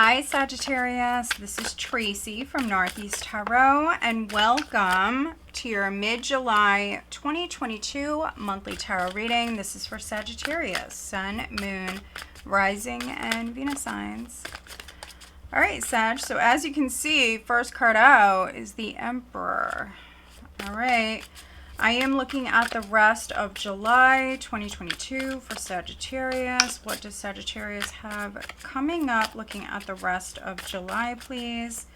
Hi Sagittarius, this is Tracy from Northeast Tarot and welcome to your mid-July 2022 monthly tarot reading. This is for Sagittarius, Sun, Moon, Rising, and Venus signs. Alright Sag, so as you can see, first card out is the Emperor. Alright, I am looking at the rest of July 2022 for Sagittarius. What does Sagittarius have coming up? Looking at the rest of July, please.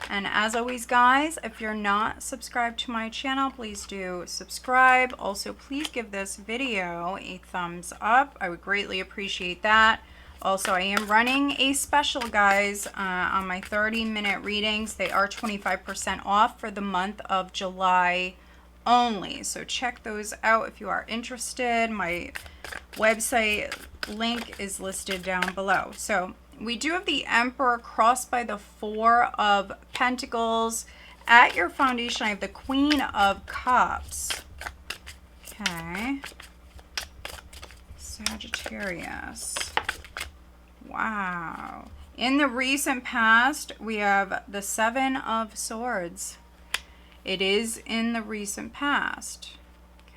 And as always, guys, if you're not subscribed to my channel, please do subscribe. Also, please give this video a thumbs up. I would greatly appreciate that. Also, I am running a special, guys, on my 30-minute readings. They are 25% off for the month of July only, so check those out if you are interested. My website link is listed down below. So we do have the Emperor crossed by the Four of Pentacles. At your foundation, I have the Queen of Cups. Okay, Sagittarius. Wow. In the recent past, we have the Seven of Swords. It is in the recent past.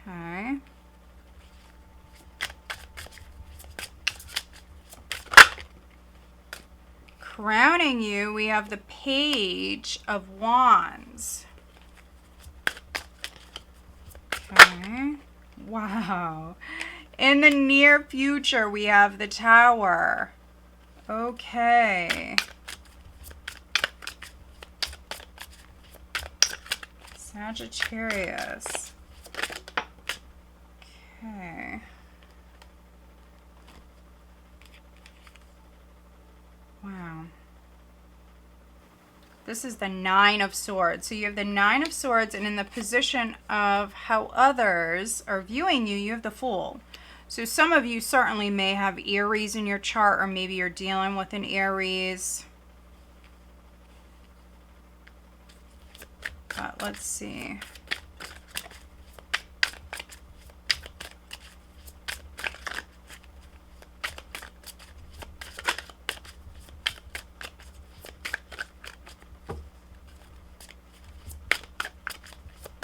Okay. Crowning you, we have the Page of Wands. Okay. Wow. In the near future, we have the Tower. Okay. Sagittarius. Okay. Wow. This is the Nine of Swords. So you have the Nine of Swords, and in the position of how others are viewing you, you have the Fool. So some of you certainly may have Aries in your chart, or maybe you're dealing with an Aries. But let's see.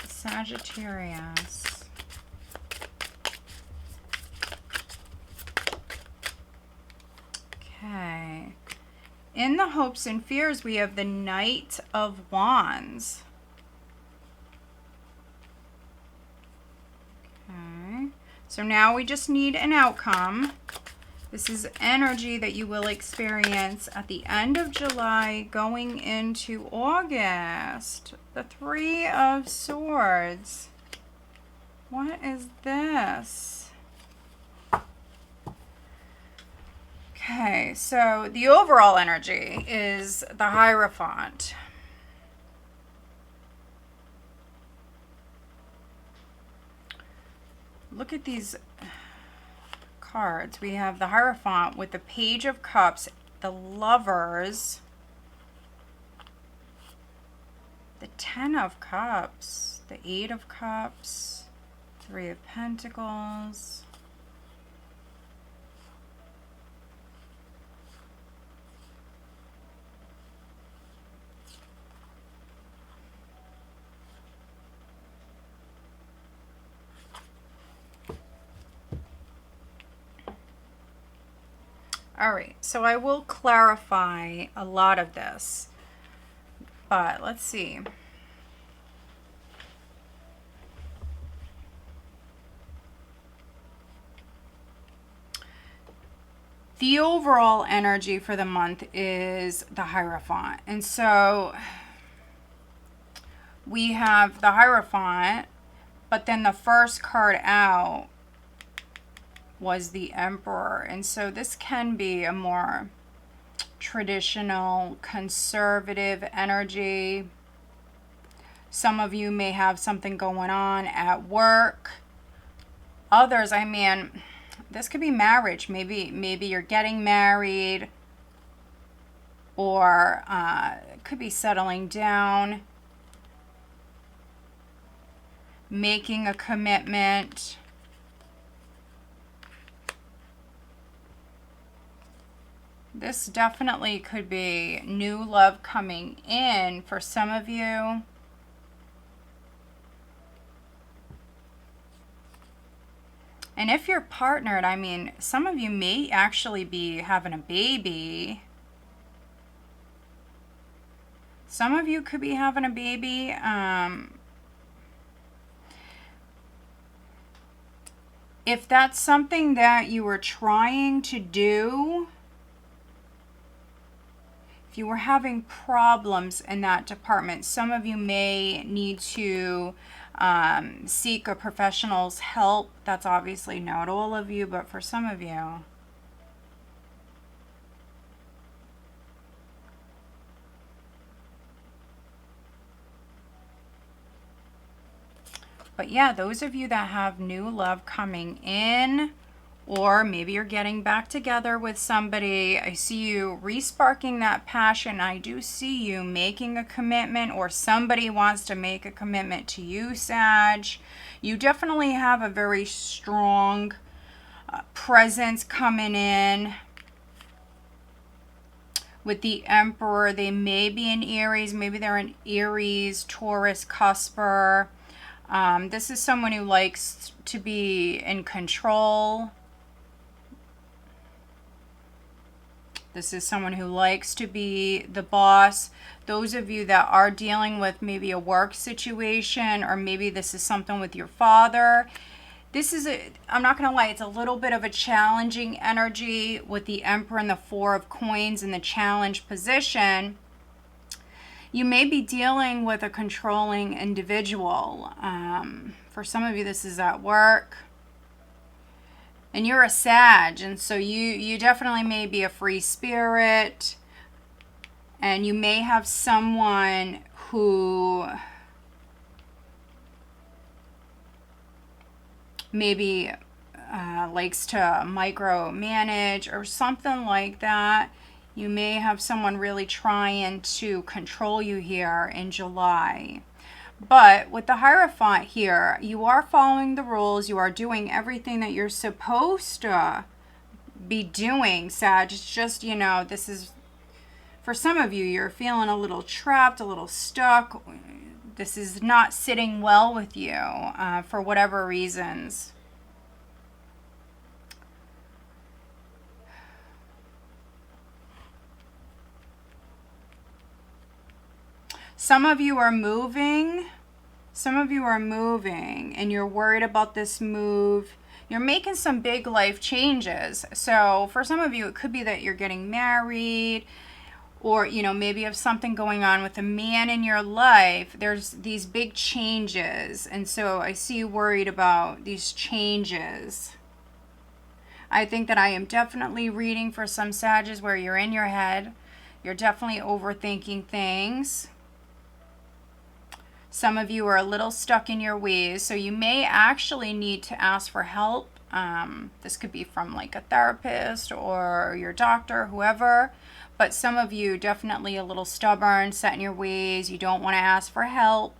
Sagittarius. Okay. In the hopes and fears, we have the Knight of Wands. So now we just need an outcome. This is energy that you will experience at the end of July going into August. The Three of Swords. What is this? Okay, so the overall energy is the Hierophant. Look at these cards. We have the Hierophant with the Page of Cups, the Lovers, the Ten of Cups, the Eight of Cups, Three of Pentacles. All right, so I will clarify a lot of this, but let's see. The overall energy for the month is the Hierophant. And so we have the Hierophant, but then the first card out was the Emperor. And so this can be a more traditional, conservative energy. Some of you may have something going on at work. Others, I mean, this could be marriage. Maybe you're getting married, or it could be settling down, making a commitment. This definitely could be new love coming in for some of you. And if you're partnered, I mean, some of you may actually be having a baby. Some of you could be having a baby. If that's something that you were trying to do, if you were having problems in that department, some of you may need to seek a professional's help. That's obviously not all of you, but for some of you. But yeah, those of you that have new love coming in, or maybe you're getting back together with somebody, I see you re-sparking that passion. I do see you making a commitment, or somebody wants to make a commitment to you, Sag. You definitely have a very strong presence coming in. With the Emperor, they may be in Aries. Maybe they're in Aries, Taurus, Cusper. This is someone who likes to be in control. This is someone who likes to be the boss. Those of you that are dealing with maybe a work situation, or maybe this is something with your father. This is I'm not going to lie, it's a little bit of a challenging energy with the Emperor and the Four of Coins in the challenge position. You may be dealing with a controlling individual. For some of you, this is at work. And you're a Sag, and so you definitely may be a free spirit. And you may have someone who maybe likes to micromanage or something like that. You may have someone really trying to control you here in July. But with the Hierophant here, you are following the rules. You are doing everything that you're supposed to be doing, Sag. It's just, you know, this is, for some of you, you're feeling a little trapped, a little stuck. This is not sitting well with you for whatever reasons. Some of you are moving. Some of you are moving and you're worried about this move. You're making some big life changes. So for some of you, it could be that you're getting married, or, you know, maybe you have something going on with a man in your life. There's these big changes. And so I see you worried about these changes. I think that I am definitely reading for some Sages where you're in your head. You're definitely overthinking things. Some of you are a little stuck in your ways, so you may actually need to ask for help. This could be from like a therapist or your doctor, whoever. But some of you definitely a little stubborn, set in your ways. You don't want to ask for help.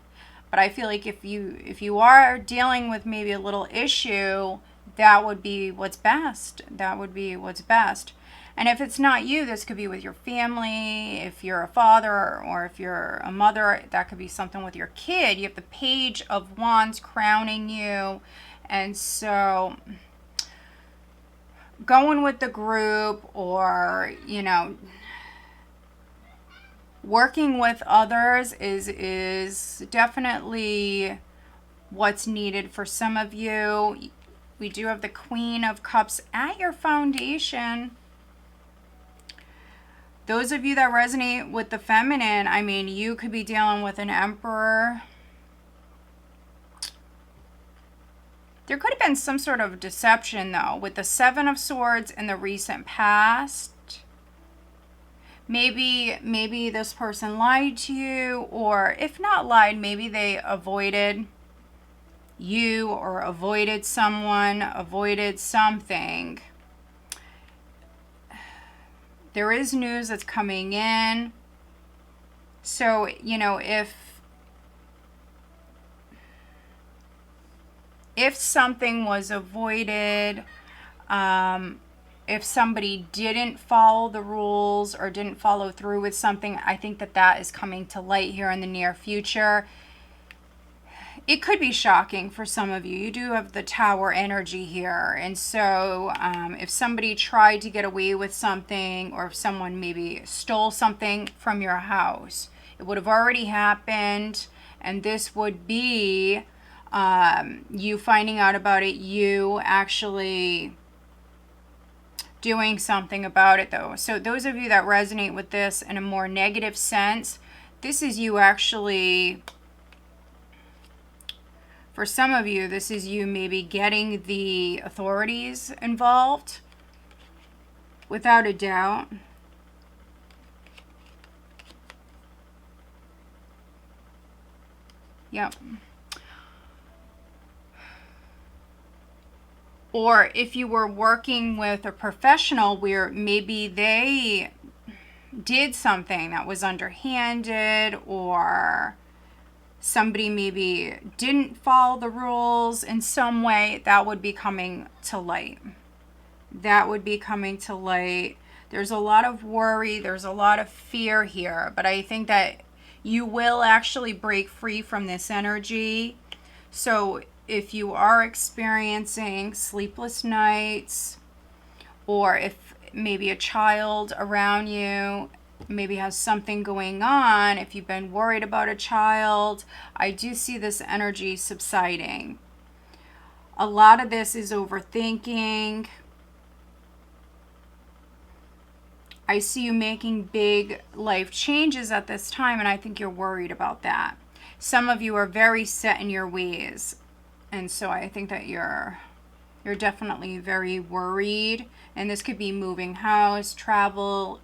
But I feel like if you are dealing with maybe a little issue, that would be what's best. That would be what's best. And if it's not you, this could be with your family. If you're a father or if you're a mother, that could be something with your kid. You have the Page of Wands crowning you. And so going with the group, or, you know, working with others is definitely what's needed for some of you. We do have the Queen of Cups at your foundation. Those of you that resonate with the feminine, I mean, you could be dealing with an Emperor. There could have been some sort of deception, though, with the Seven of Swords in the recent past. Maybe this person lied to you, or if not lied, maybe they avoided you or avoided someone, avoided something. There is news that's coming in. So, you know, if something was avoided, if somebody didn't follow the rules or didn't follow through with something, I think that that is coming to light here in the near future. It could be shocking for some of you. You do have the Tower energy here. And so if somebody tried to get away with something, or if someone maybe stole something from your house, it would have already happened. And this would be you finding out about it, you actually doing something about it though. So those of you that resonate with this in a more negative sense, this is you actually... For some of you, this is you maybe getting the authorities involved, without a doubt. Yep. Or if you were working with a professional where maybe they did something that was underhanded, or somebody maybe didn't follow the rules in some way, that would be coming to light. That would be coming to light. There's a lot of worry, there's a lot of fear here, but I think that you will actually break free from this energy. So if you are experiencing sleepless nights, or if maybe a child around you maybe has something going on, if you've been worried about a child, I do see this energy subsiding. A lot of this is overthinking. I see you making big life changes at this time, and I think you're worried about that. Some of you are very set in your ways, and so I think that you're definitely very worried. And this could be moving house, travel,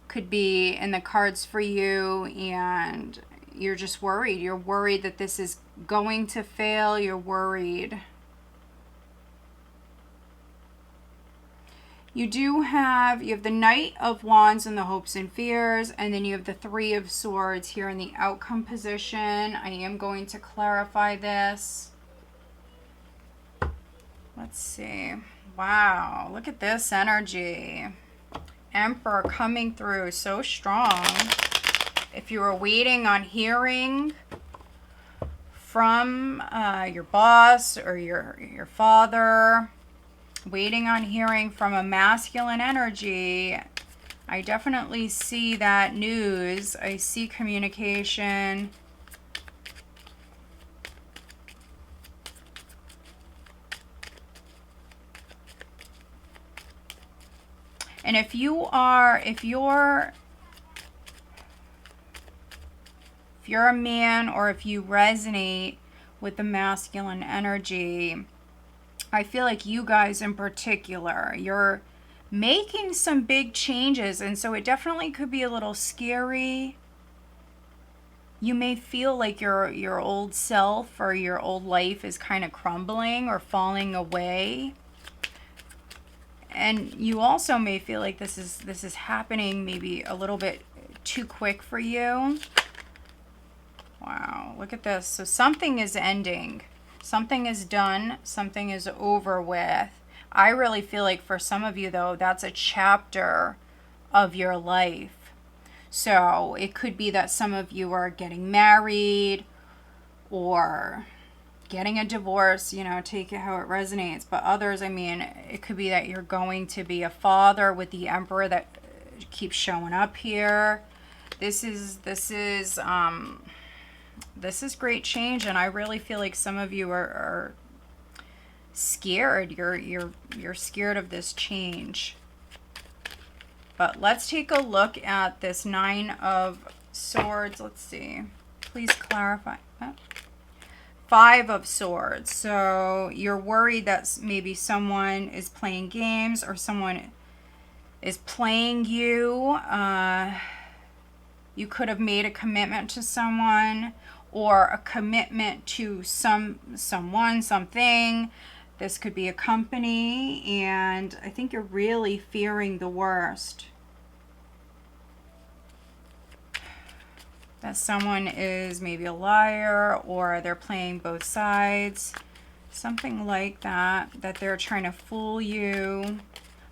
could be in the cards for you, and you're just worried. You're worried that this is going to fail. You're worried. You have the Knight of Wands and the hopes and fears, and then you have the Three of Swords here in the outcome position. I am going to clarify this. Let's see. Wow, look at this energy. Emperor coming through so strong. If you were waiting on hearing from your boss or your father, waiting on hearing from a masculine energy, I definitely see that news. I see communication. And if you're a man, or if you resonate with the masculine energy, I feel like you guys in particular, you're making some big changes, and so it definitely could be a little scary. You may feel like your old self or your old life is kind of crumbling or falling away. And you also may feel like this is happening maybe a little bit too quick for you. Wow, look at this. So something is ending. Something is done. Something is over with. I really feel like for some of you, though, that's a chapter of your life. So it could be that some of you are getting married or getting a divorce, you know, take it how it resonates. But others, I mean, it could be that you're going to be a father with the Emperor that keeps showing up here. This is great change, and I really feel like some of you are scared. You're scared of this change. But let's take a look at this Nine of Swords. Let's see. Please clarify. Five of Swords. So you're worried that maybe someone is playing games, or someone is playing you. You could have made a commitment to someone, or a commitment to someone, something. This could be a company, and I think you're really fearing the worst. That someone is maybe a liar, or they're playing both sides. Something like that, that they're trying to fool you.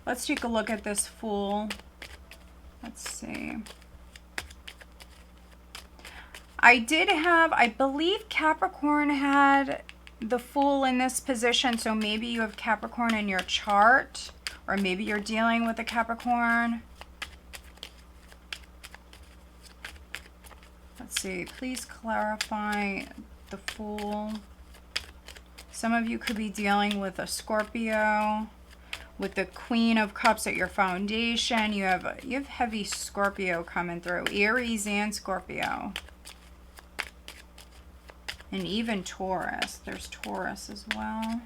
Let's take a look at this Fool. Let's see. I believe Capricorn had the Fool in this position, so maybe you have Capricorn in your chart, or maybe you're dealing with a Capricorn. Let's see, please clarify the Fool. Some of you could be dealing with a Scorpio. With the Queen of Cups at your foundation, you have heavy Scorpio coming through. Aries and Scorpio. And even Taurus. There's Taurus as well.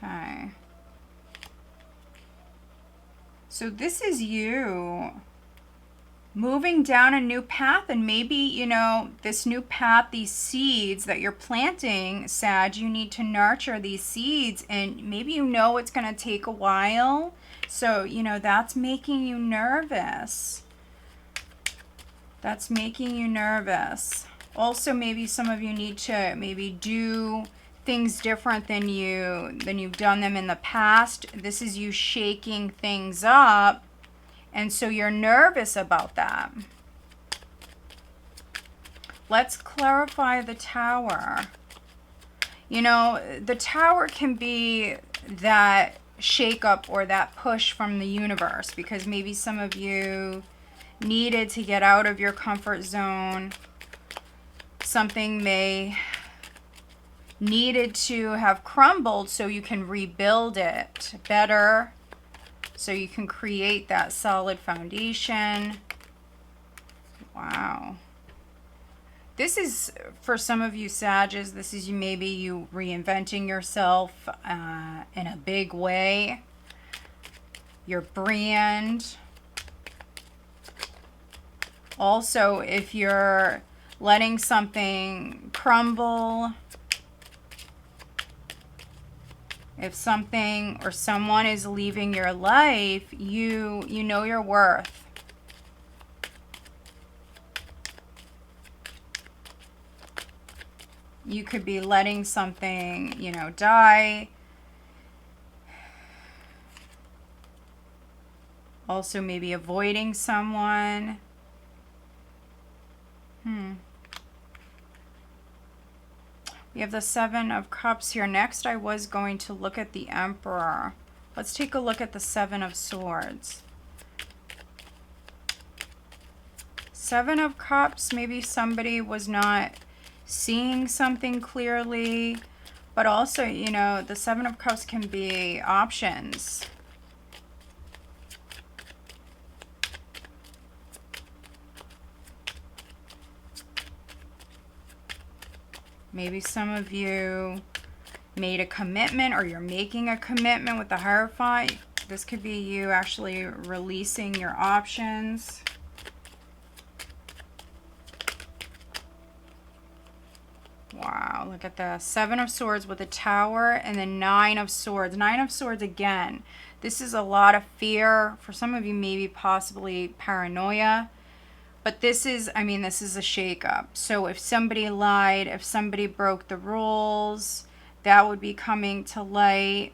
Okay. So this is you moving down a new path, and maybe, you know, this new path, these seeds that you're planting, Sag, you need to nurture these seeds, and maybe you know it's going to take a while. So, you know, that's making you nervous. That's making you nervous. Also, maybe some of you need to maybe do things different than you've done them in the past. This is you shaking things up. And so you're nervous about that. Let's clarify the Tower. You know, the Tower can be that shake-up or that push from the universe, because maybe some of you needed to get out of your comfort zone. Something may needed to have crumbled so you can rebuild it better. So you can create that solid foundation. Wow. This is, for some of you Sages, this is maybe you reinventing yourself in a big way. Your brand. Also, if you're letting something crumble, if something or someone is leaving your life, you know your worth. You could be letting something, you know, die. Also maybe avoiding someone. We have the Seven of Cups here. Next, I was going to look at the Emperor. Let's take a look at the Seven of Swords. Seven of Cups, maybe somebody was not seeing something clearly, but also, you know, the Seven of Cups can be options. Maybe some of you made a commitment, or you're making a commitment with the Hierophant. This could be you actually releasing your options. Wow, look at the Seven of Swords with the Tower and the Nine of Swords. Nine of Swords again. This is a lot of fear. For some of you, maybe possibly paranoia. But this is, I mean, this is a shakeup. So if somebody lied, if somebody broke the rules, that would be coming to light.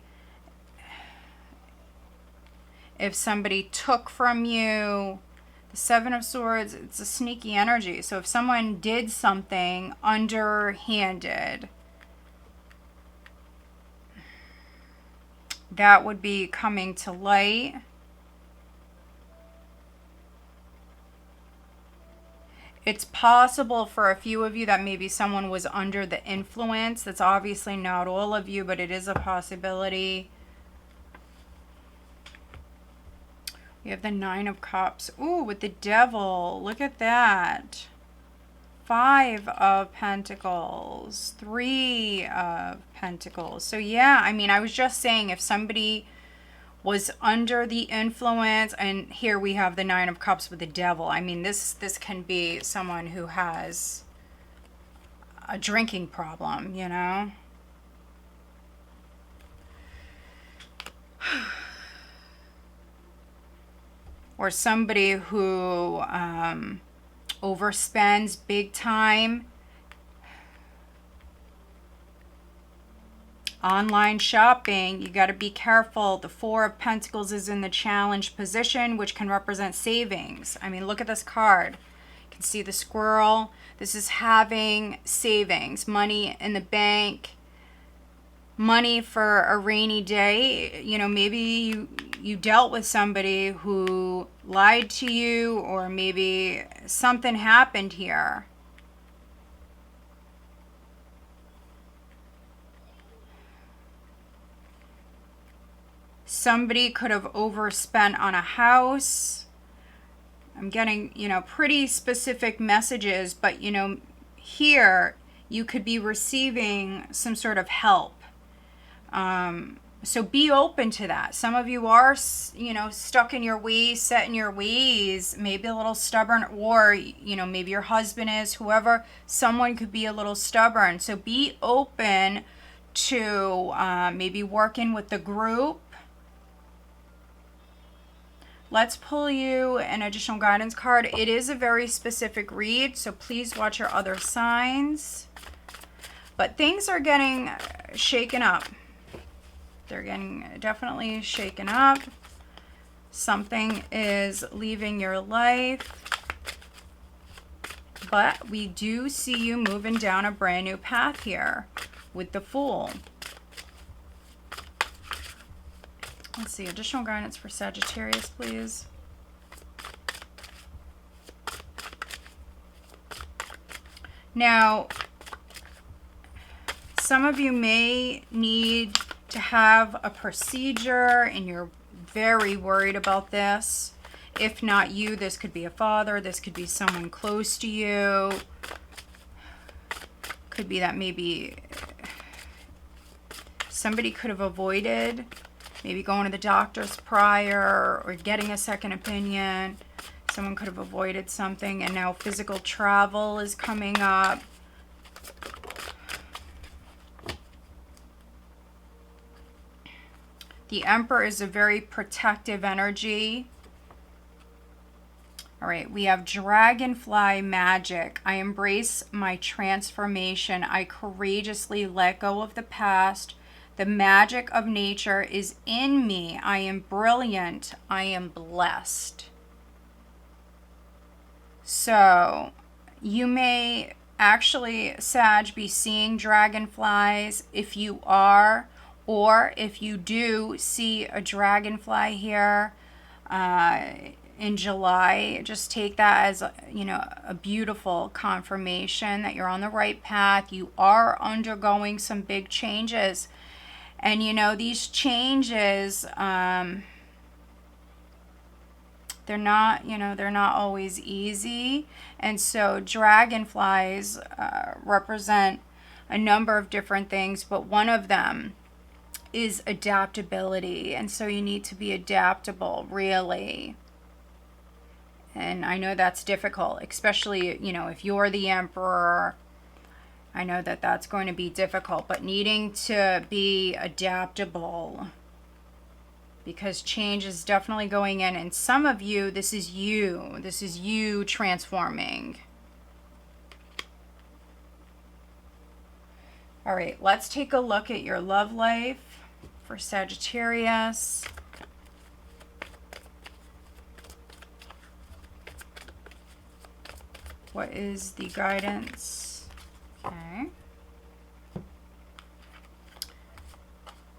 If somebody took from you, the Seven of Swords, it's a sneaky energy. So if someone did something underhanded, that would be coming to light. It's possible for a few of you that maybe someone was under the influence. That's obviously not all of you, but it is a possibility. We have the Nine of Cups. Ooh, with the Devil. Look at that. Five of Pentacles. Three of Pentacles. So yeah, I mean, I was just saying, if somebody was under the influence, and here we have the Nine of Cups with the Devil. I mean, this can be someone who has a drinking problem, you know? Or somebody who overspends big time. Online shopping, you got to be careful. The Four of Pentacles is in the challenge position, which can represent savings. I mean, look at this card. You can see the squirrel. This is having savings, money in the bank, money for a rainy day. You know, maybe you dealt with somebody who lied to you, or maybe something happened here. Somebody could have overspent on a house. I'm getting, you know, pretty specific messages, but, you know, here you could be receiving some sort of help. So be open to that. Some of you are, you know, stuck in your ways, set in your ways, maybe a little stubborn, or, you know, maybe your husband is, whoever, someone could be a little stubborn. So be open to maybe working with the group. Let's pull you an additional guidance card. It is a very specific read, so please watch your other signs. But things are getting shaken up. They're getting definitely shaken up. Something is leaving your life. But we do see you moving down a brand new path here with the Fool. Let's see, additional guidance for Sagittarius, please. Now, some of you may need to have a procedure and you're very worried about this. If not you, this could be a father, this could be someone close to you. Could be that maybe somebody could have avoided maybe going to the doctor's prior or getting a second opinion. Someone could have avoided something, and now physical travel is coming up. The Emperor is a very protective energy. All right, we have Dragonfly magic. I embrace my transformation. I courageously let go of the past. The magic of nature is in me. I am brilliant. I am blessed. So you may actually, Sag, be seeing dragonflies if you are, or if you do see a dragonfly here in July, just take that as, you know, a beautiful confirmation that you're on the right path. You are undergoing some big changes. And, you know, these changes, they're not, you know, they're not always easy. And so dragonflies represent a number of different things, but one of them is adaptability. And so you need to be adaptable, really. And I know that's difficult, especially, you know, if you're the Emperor. I know that that's going to be difficult, but needing to be adaptable, because change is definitely going in. And some of you, this is you transforming. All right, let's take a look at your love life for Sagittarius. What is the guidance? Okay.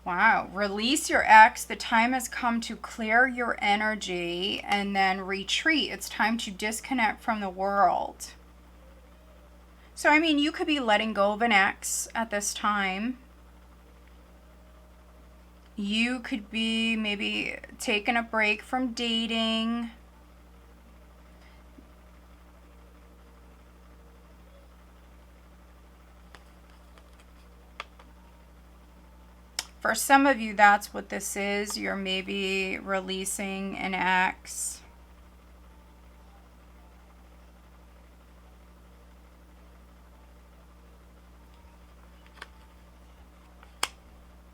Wow. Release your ex. The time has come to clear your energy and then retreat. It's time to disconnect from the world. So, I mean, you could be letting go of an ex at this time. You could be maybe taking a break from dating. For some of you, that's what this is. You're maybe releasing an ex.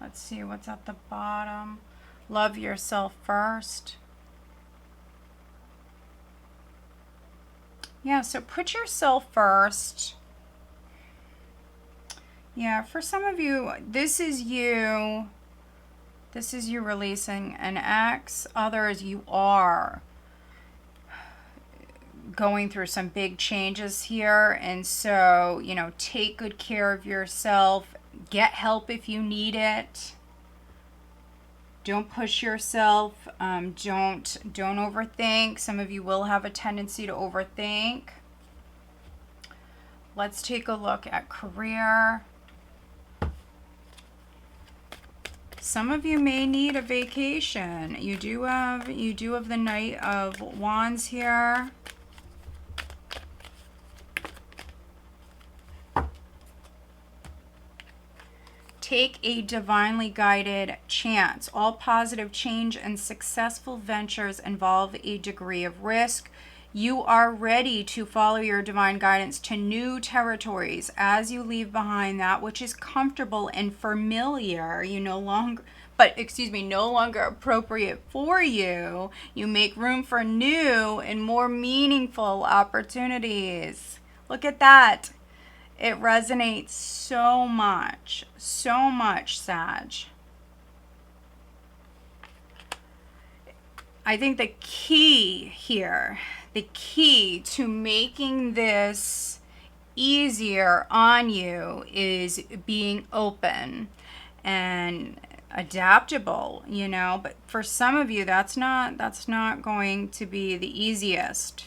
Let's see what's at the bottom. Love yourself first. Yeah, so put yourself first. Yeah, for some of you, this is you. This is you releasing an ex. Others, you are going through some big changes here. And so, you know, take good care of yourself. Get help if you need it. Don't push yourself. Don't overthink. Some of you will have a tendency to overthink. Let's take a look at career. Some of you may need a vacation. You do have the Knight of Wands here. Take a divinely guided chance. All positive change and successful ventures involve a degree of risk. You are ready to follow your divine guidance to new territories as you leave behind that which is comfortable and familiar. No longer appropriate for you. You make room for new and more meaningful opportunities. Look at that. It resonates so much, Sag. I think the key here, the key to making this easier on you is being open and adaptable, but for some of you that's not going to be the easiest.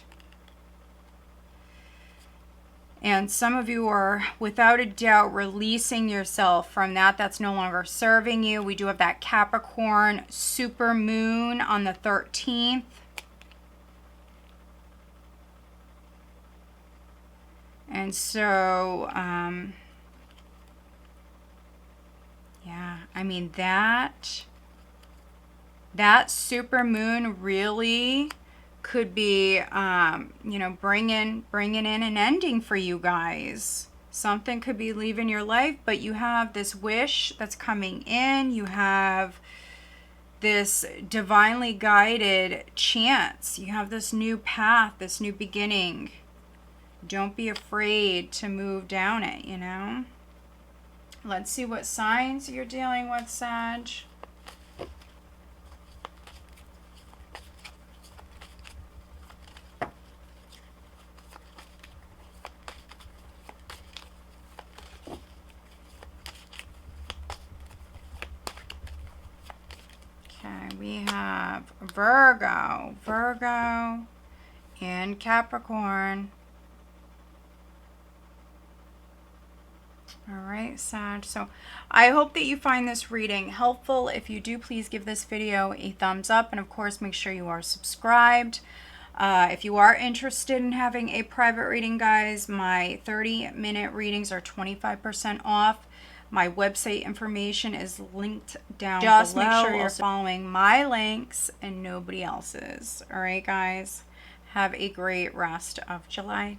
And some of you are, without a doubt, releasing yourself from that's no longer serving you. We do have that Capricorn super moon on the 13th. And so, yeah, I mean, that super moon really could be, bringing in an ending for you guys. Something could be leaving your life, but you have this wish that's coming in. You have this divinely guided chance. You have this new path, this new beginning. Don't be afraid to move down it, Let's see what signs you're dealing with, Sag. We have Virgo, and Capricorn. All right, Sag. So I hope that you find this reading helpful. If you do, please give this video a thumbs up. And of course, make sure you are subscribed. If you are interested in having a private reading, guys, my 30-minute readings are 25% off. My website information is linked down below. Just make sure you're following my links and nobody else's. All right, guys. Have a great rest of July.